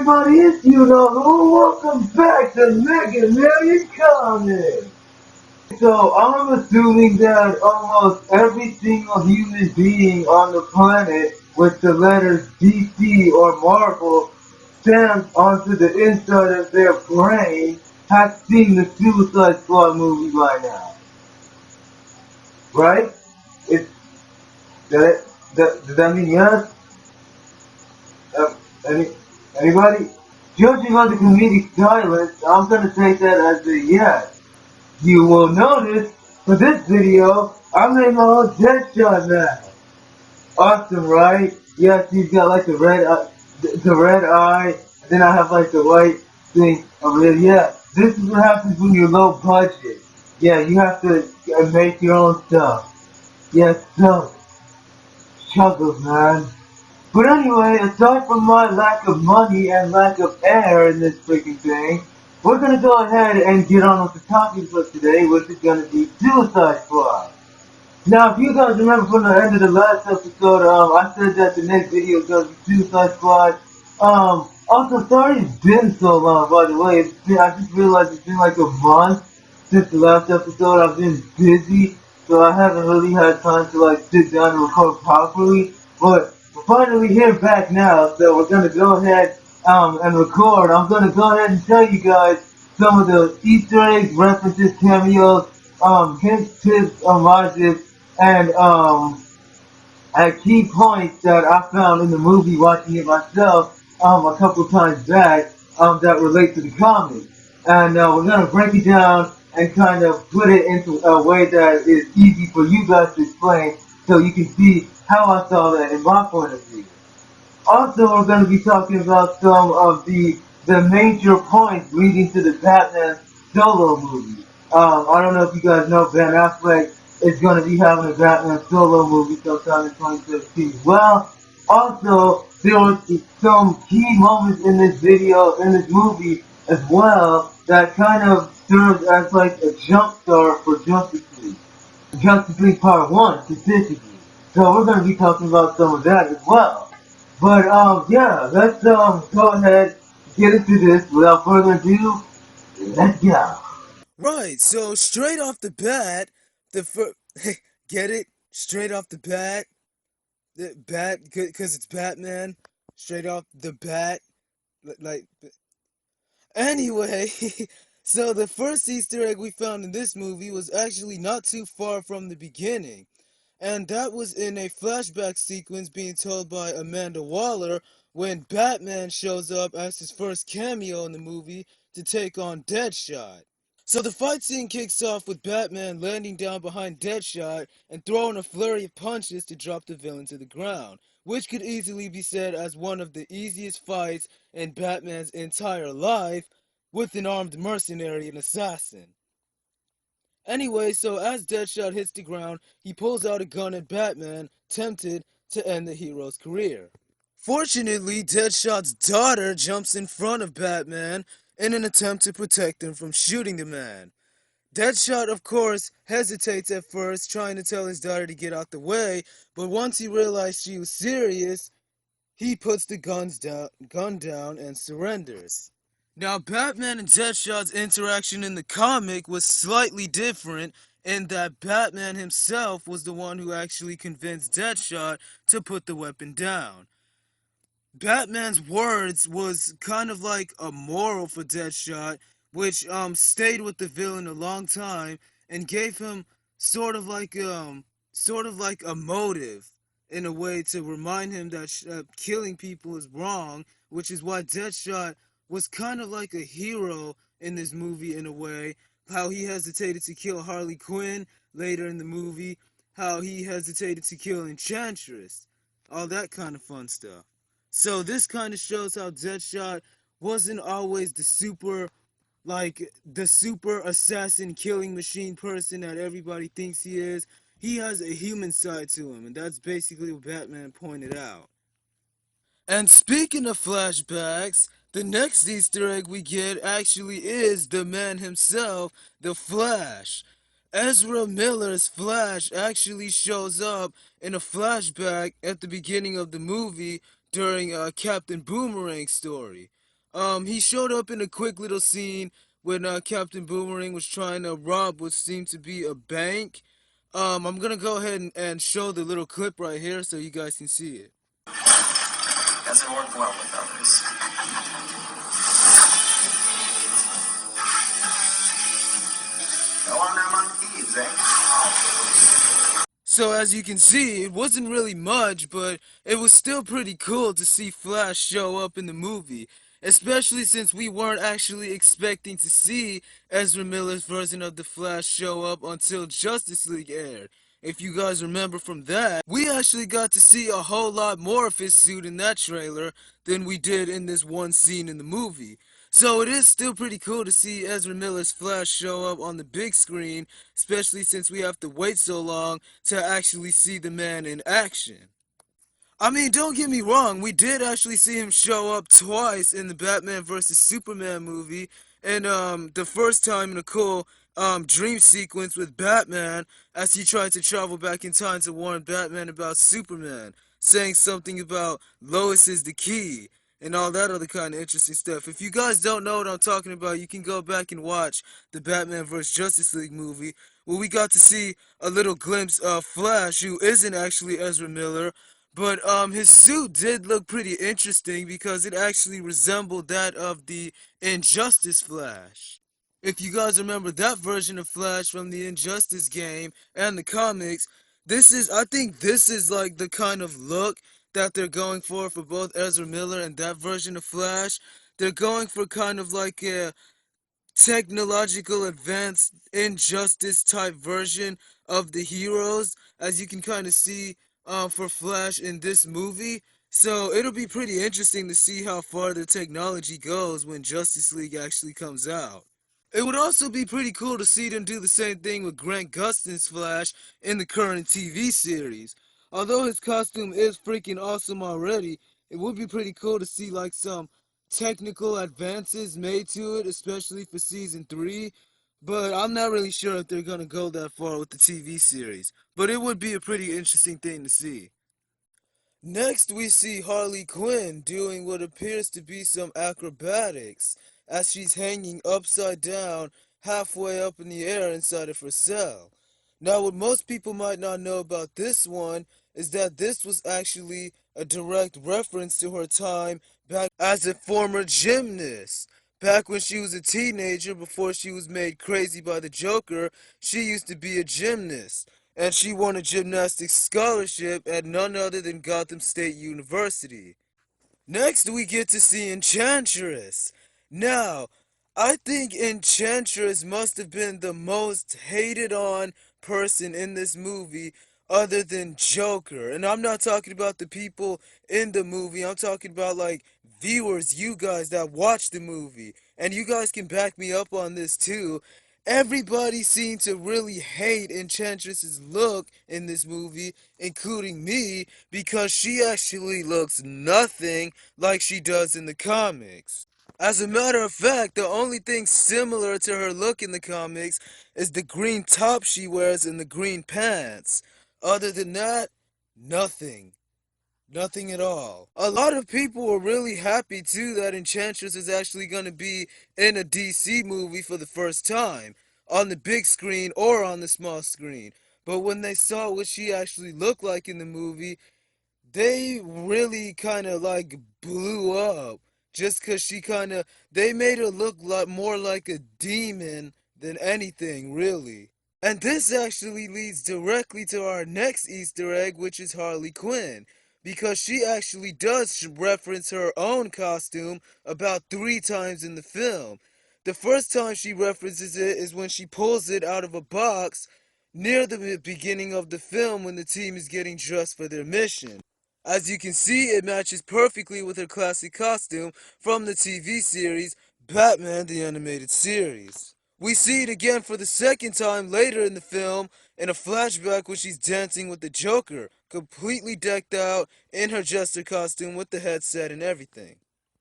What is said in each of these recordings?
everybody, it's you know who. Welcome back to Mega Million Comics. So I'm assuming that almost every single human being on the planet with the letters DC or Marvel stamped onto the inside of their brain has seen the Suicide Squad movie by now, right? It's that, does that mean yes? Uh, any, anybody? Judging on the comedic silence, I'm gonna take that as a yes. You will notice for this video, I made my own Deadshot now. Awesome, right? Yes, he's got like the red eye, and then I have like the white thing over there. Yeah, this is what happens when you're low budget. Yeah, you have to make your own stuff. Yes, so struggles, man. But anyway, aside from my lack of money and lack of air in this freaking thing, we're gonna go ahead and get on with the topic for today, which is gonna be Suicide Squad. Now, if you guys remember from the end of the last episode, I said that the next video is gonna be Suicide Squad. Also, sorry it's been so long, by the way. I just realized it's been like a month since the last episode. I've been busy, so I haven't really had time to like sit down and record properly. But we're finally here back now, so we're gonna go ahead and record. I'm gonna go ahead and tell you guys some of the Easter eggs, references, cameos, hints, tips, homages, and at key points that I found in the movie watching it myself a couple times back that relate to the comic. And we're going to break it down and kind of put it into a way that is easy for you guys to explain so you can see how I saw that in my point of view. Also, we're going to be talking about some of the major points leading to the Batman solo movie. I don't know if you guys know Ben Affleck is going to be having a Batman solo movie sometime in 2017 as well. Also, there was some key moments in this video, in this movie as well, that kind of serves as like a jump start for Justice League. Justice League Part 1 specifically. So we're going to be talking about some of that as well. But yeah, let's go ahead and get into this. Without further ado, let's go. Right, so straight off the bat, the first. Get it? Straight off the bat? The bat, because it's Batman. Straight off the bat. Like. Anyway, so the first Easter egg we found in this movie was actually not too far from the beginning. And that was in a flashback sequence being told by Amanda Waller when Batman shows up as his first cameo in the movie to take on Deadshot. So the fight scene kicks off with Batman landing down behind Deadshot and throwing a flurry of punches to drop the villain to the ground, which could easily be said as one of the easiest fights in Batman's entire life with an armed mercenary and assassin. Anyway, so as Deadshot hits the ground, he pulls out a gun at Batman, tempted to end the hero's career. Fortunately, Deadshot's daughter jumps in front of Batman in an attempt to protect him from shooting the man. Deadshot, of course, hesitates at first, trying to tell his daughter to get out the way, but once he realized she was serious, he puts the gun down and surrenders. Now, Batman and Deadshot's interaction in the comic was slightly different in that Batman himself was the one who actually convinced Deadshot to put the weapon down. Batman's words was kind of like a moral for Deadshot, which stayed with the villain a long time and gave him sort of like sort of like a motive in a way to remind him that killing people is wrong, which is why Deadshot was kind of like a hero in this movie in a way. How he hesitated to kill Harley Quinn later in the movie, how he hesitated to kill Enchantress, all that kind of fun stuff. So this kind of shows how Deadshot wasn't always the super assassin killing machine person that everybody thinks he is. He has a human side to him, and that's basically what Batman pointed out. And speaking of flashbacks, the next Easter egg we get actually is the man himself, the Flash. Ezra Miller's Flash actually shows up in a flashback at the beginning of the movie during Captain Boomerang's story. He showed up in a quick little scene when Captain Boomerang was trying to rob what seemed to be a bank. I'm gonna go ahead and show the little clip right here so you guys can see it. Doesn't work well with others. Go on them on thieves, eh? So as you can see, it wasn't really much, but it was still pretty cool to see Flash show up in the movie, especially since we weren't actually expecting to see Ezra Miller's version of the Flash show up until Justice League aired. If you guys remember from that, we actually got to see a whole lot more of his suit in that trailer than we did in this one scene in the movie. So it is still pretty cool to see Ezra Miller's Flash show up on the big screen, especially since we have to wait so long to actually see the man in action. I mean, don't get me wrong, we did actually see him show up twice in the Batman vs. Superman movie, and the first time in a cool dream sequence with Batman as he tried to travel back in time to warn Batman about Superman, saying something about Lois is the key and all that other kind of interesting stuff. If you guys don't know what I'm talking about, you can go back and watch the Batman vs. Justice League movie, where we got to see a little glimpse of Flash, who isn't actually Ezra Miller, but his suit did look pretty interesting because it actually resembled that of the Injustice Flash. If you guys remember that version of Flash from the Injustice game and the comics, I think this is like the kind of look that they're going for both Ezra Miller and that version of Flash. They're going for kind of like a technological advanced injustice type version of the heroes, as you can kind of see for Flash in this movie. So it'll be pretty interesting to see how far the technology goes when Justice League actually comes out. It would also be pretty cool to see them do the same thing with Grant Gustin's Flash in the current TV series. Although his costume is freaking awesome already, it would be pretty cool to see like some technical advances made to it, especially for season 3. But I'm not really sure if they're gonna go that far with the TV series. But it would be a pretty interesting thing to see. Next, we see Harley Quinn doing what appears to be some acrobatics as she's hanging upside down halfway up in the air inside of her cell. Now, what most people might not know about this one is that this was actually a direct reference to her time back as a former gymnast. Back when she was a teenager, before she was made crazy by the Joker, she used to be a gymnast, and she won a gymnastics scholarship at none other than Gotham State University. Next, we get to see Enchantress. Now, I think Enchantress must have been the most hated on person in this movie other than Joker. And I'm not talking about the people in the movie, I'm talking about like viewers, you guys that watch the movie. And you guys can back me up on this too. Everybody seemed to really hate Enchantress's look in this movie, including me, because she actually looks nothing like she does in the comics. As a matter of fact, the only thing similar to her look in the comics is the green top she wears and the green pants. Other than that, nothing. Nothing at all. A lot of people were really happy too that Enchantress is actually going to be in a DC movie for the first time, on the big screen or on the small screen. But when they saw what she actually looked like in the movie, they really kind of like blew up. Just because they made her look like more like a demon than anything, really. And this actually leads directly to our next Easter egg, which is Harley Quinn. Because she actually does reference her own costume about 3 times in the film. The first time she references it is when she pulls it out of a box near the beginning of the film when the team is getting dressed for their mission. As you can see, it matches perfectly with her classic costume from the TV series Batman the Animated Series. We see it again for the second time later in the film in a flashback when she's dancing with the Joker, completely decked out in her jester costume with the headset and everything.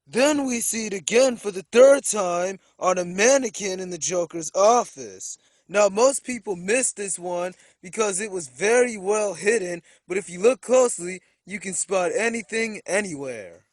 Then we see it again for the third time on a mannequin in the Joker's office. Now, most people missed this one because it was very well hidden, but if you look closely, you can spot anything anywhere.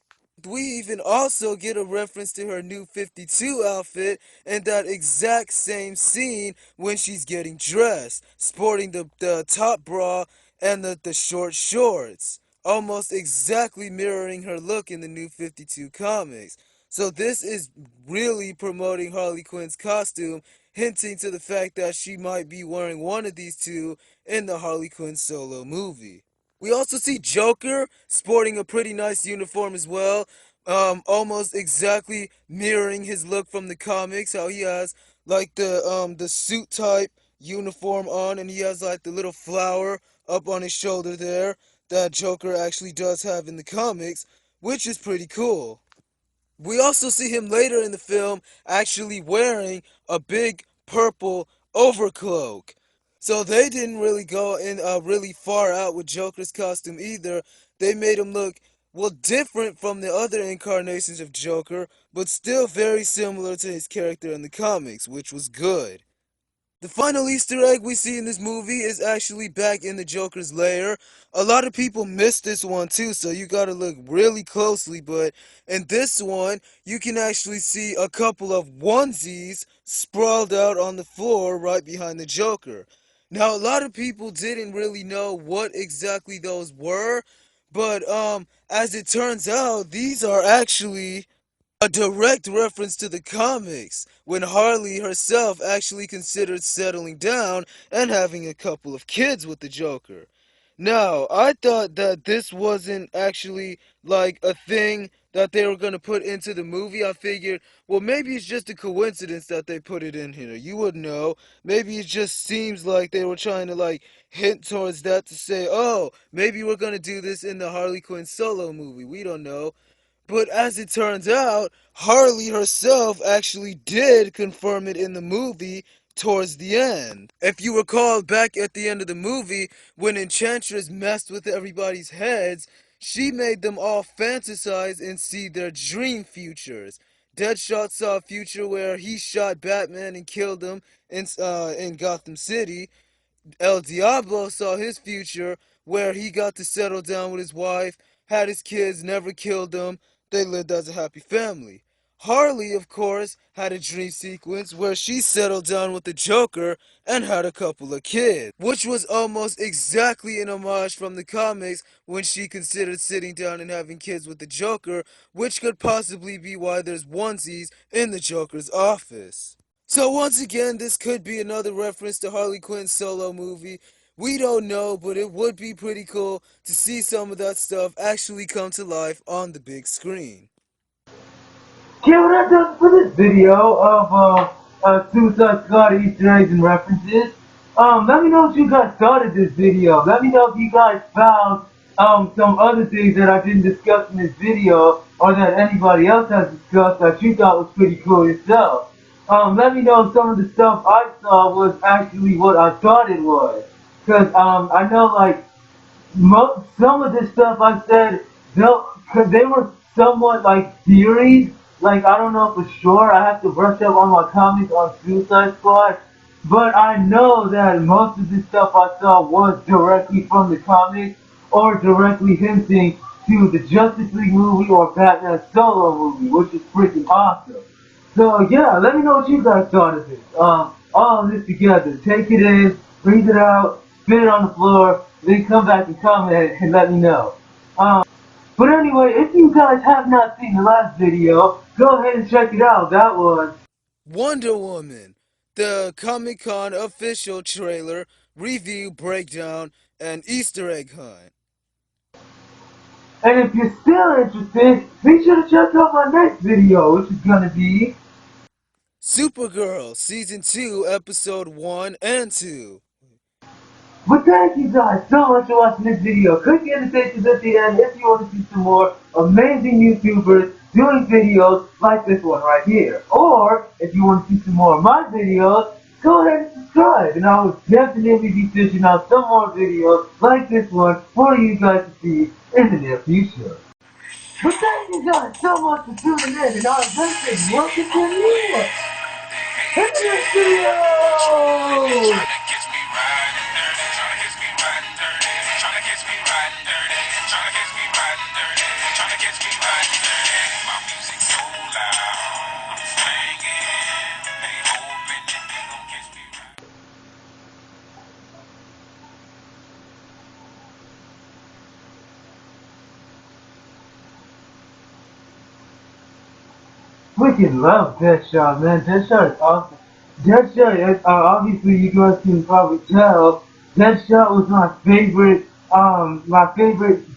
We even also get a reference to her new 52 outfit in that exact same scene when she's getting dressed, sporting the top bra and the short shorts, almost exactly mirroring her look in the new 52 comics. So this is really promoting Harley Quinn's costume, hinting to the fact that she might be wearing one of these two in the Harley Quinn solo movie. We also see Joker sporting a pretty nice uniform as well, almost exactly mirroring his look from the comics. How he has like the suit type uniform on, and he has like the little flower up on his shoulder there that Joker actually does have in the comics, which is pretty cool. We also see him later in the film actually wearing a big purple overcloak. So they didn't really go in really far out with Joker's costume either. They made him look, well, different from the other incarnations of Joker, but still very similar to his character in the comics, which was good. The final Easter egg we see in this movie is actually back in the Joker's lair. A lot of people missed this one too, so you gotta look really closely, but in this one, you can actually see a couple of onesies sprawled out on the floor right behind the Joker. Now, a lot of people didn't really know what exactly those were, but as it turns out, these are actually a direct reference to the comics, when Harley herself actually considered settling down and having a couple of kids with the Joker. Now, I thought that this wasn't actually like a thing that they were going to put into the movie. I figured, well, maybe it's just a coincidence that they put it in here. You wouldn't know. Maybe it just seems like they were trying to like hint towards that to say, oh, maybe we're going to do this in the Harley Quinn solo movie. We don't know. But as it turns out, Harley herself actually did confirm it in the movie towards the end. If you recall back at the end of the movie, when Enchantress messed with everybody's heads, she made them all fantasize and see their dream futures. Deadshot saw a future where he shot Batman and killed him in Gotham City. El Diablo saw his future where he got to settle down with his wife, had his kids, never killed them. They lived as a happy family. Harley, of course, had a dream sequence where she settled down with the Joker and had a couple of kids, which was almost exactly an homage from the comics when she considered sitting down and having kids with the Joker, which could possibly be why there's onesies in the Joker's office. So once again, this could be another reference to Harley Quinn's solo movie. We don't know, but it would be pretty cool to see some of that stuff actually come to life on the big screen. Okay, well that does it for this video of Suicide Squad Easter eggs and references. Let me know if you guys started this video. Let me know if you guys found some other things that I didn't discuss in this video or that anybody else has discussed that you thought was pretty cool yourself. Let me know if some of the stuff I saw was actually what I thought it was. Cause I know like some of this stuff I said, cause they were somewhat like theories. Like I don't know for sure. I have to brush up on my comics on Suicide Squad, but I know that most of the stuff I saw was directly from the comics or directly hinting to the Justice League movie or Batman solo movie, which is freaking awesome. So yeah, let me know what you guys thought of this. All of this together. Take it in, breathe it out, spit it on the floor, then come back and comment and let me know. But anyway, if you guys have not seen the last video, go ahead and check it out. That was. Wonder Woman, the Comic Con official trailer, review, breakdown, and Easter egg hunt. And if you're still interested, be sure to check out my next video, which is gonna be. Supergirl, Season 2, Episode 1 and 2. But thank you guys so much for watching this video. Click the annotations at the end if you want to see some more amazing YouTubers doing videos like this one right here. Or, if you want to see some more of my videos, go ahead and subscribe. And I will definitely be fishing out some more videos like this one for you guys to see in the near future. But thank you guys so much for tuning in. And I'll eventually welcome to you in the next video. Freaking love Deadshot, man. Deadshot is awesome. Deadshot, obviously you guys can probably tell, Deadshot was my favorite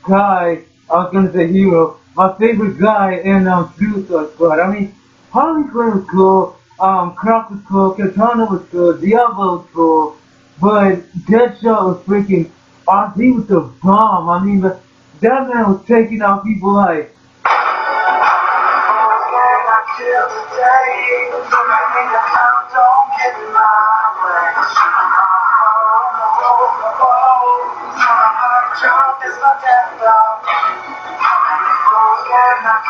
guy, I was gonna say hero, my favorite guy in, Suicide Squad. I mean, Harley Quinn was cool, Croc was cool, Katana was cool, Diablo was cool, but Deadshot was freaking awesome. He was the bomb. I mean, that man was taking out people like, till the day, don't let me down, don't get in my way. My job is my death job.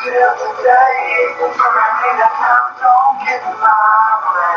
Till the day, don't let me down, don't get in my way.